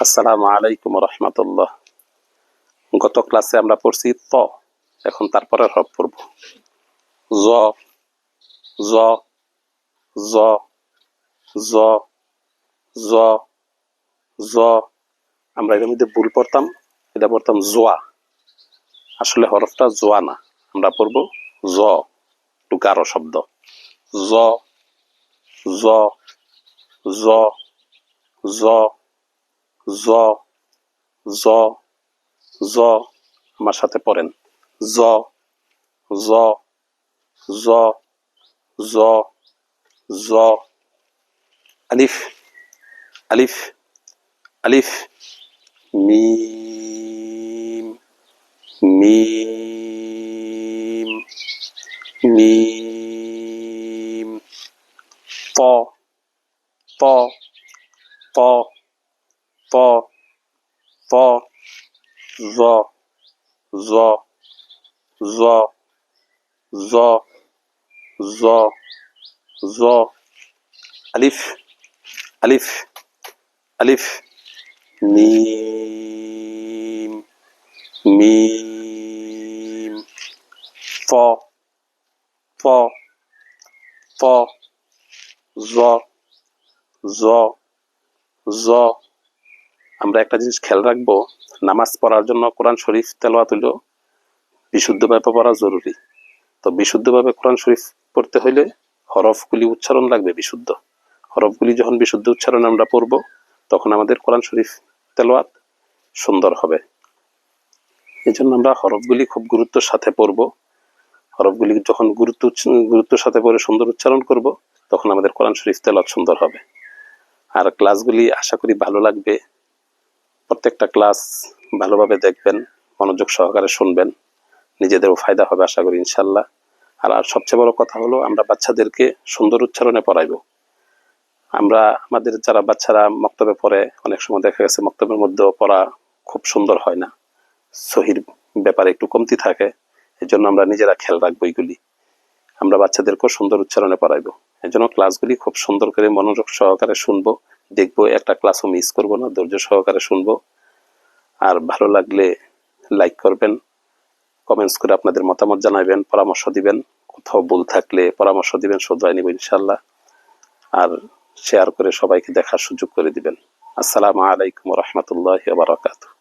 আসসালামু আলাইকুম রহমতুল্লাহ। গত ক্লাসে আমরা পড়ছি ত, এখন তারপরে হরফ পড়ব। জ জ জ জ জ জ। আমরা এর মধ্যে ভুল পড়তাম, এটা পড়তাম জোয়া। আসলে হরফটা জোয়া না, আমরা পড়ব জ, একটু গাঢ় শব্দ। জ জ জ জ জ জ জ। আমার সাথে পড়েন। জ জ জ জ জ। আলিফ আলিফ আলিফ। মিম মিম মিম। ত ত ত ত ত। জ জ জ জ জ জ। আলিফ আলিফ আলিফ। মিম মিম। ত ত ত। জ জ জ। আমরা একটা জিনিস খেয়াল রাখবো, নামাজ পড়ার জন্য কোরআন শরীফ তেলাওয়াত হইল বিশুদ্ধভাবে পড়া জরুরি। তো বিশুদ্ধভাবে কোরআন শরীফ পড়তে হইলে হরফগুলি উচ্চারণ লাগবে বিশুদ্ধ। হরফগুলি যখন বিশুদ্ধ উচ্চারণে আমরা পড়ব, তখন আমাদের কোরআন শরীফ তেলাওয়াত সুন্দর হবে। এই জন্য আমরা হরফগুলি খুব গুরুত্বের সাথে পড়ব। হরফগুলি যখন গুরুত্বের সাথে পড়ে সুন্দর উচ্চারণ করব, তখন আমাদের কোরআন শরীফ তেলাওয়াত সুন্দর হবে। আর ক্লাসগুলি আশা করি ভালো লাগবে। প্রত্যেকটা ক্লাস ভালোভাবে দেখবেন, মনোযোগ সহকারে শুনবেন, নিজেদেরও ফায়দা হবে আশা করি ইনশাল্লাহ। আর সবচেয়ে বড় কথা হলো, আমরা বাচ্চাদেরকে সুন্দর উচ্চারণে পড়াইবো। আমরা আমাদের যারা বাচ্চারা মক্তবে পড়ে, অনেক সময় দেখা গেছে মক্তবের মধ্যেও পড়া খুব সুন্দর হয় না, সহির ব্যাপারে একটু কমতি থাকে। এই জন্য আমরা নিজেরা খেয়াল রাখবো এইগুলি। আমরা বাচ্চাদেরকেও সুন্দর উচ্চারণে পড়াইবো। এই জন্য ক্লাসগুলি খুব সুন্দর করে মনোযোগ সহকারে শুনবো, দেখবো, একটা ক্লাসও মিস করবো না, ধৈর্য সহকারে শুনবো। আর ভালো লাগলে লাইক করবেন, কমেন্টস করে আপনাদের মতামত জানাবেন, পরামর্শ দিবেন। কোথাও ভুল থাকলে পরামর্শ দিবেন, শুধরাই নিব ইনশাল্লাহ। আর শেয়ার করে সবাইকে দেখার সুযোগ করে দিবেন। আসসালামু আলাইকুম রহমতুল্লাহি ওয়া বারাকাতুহু।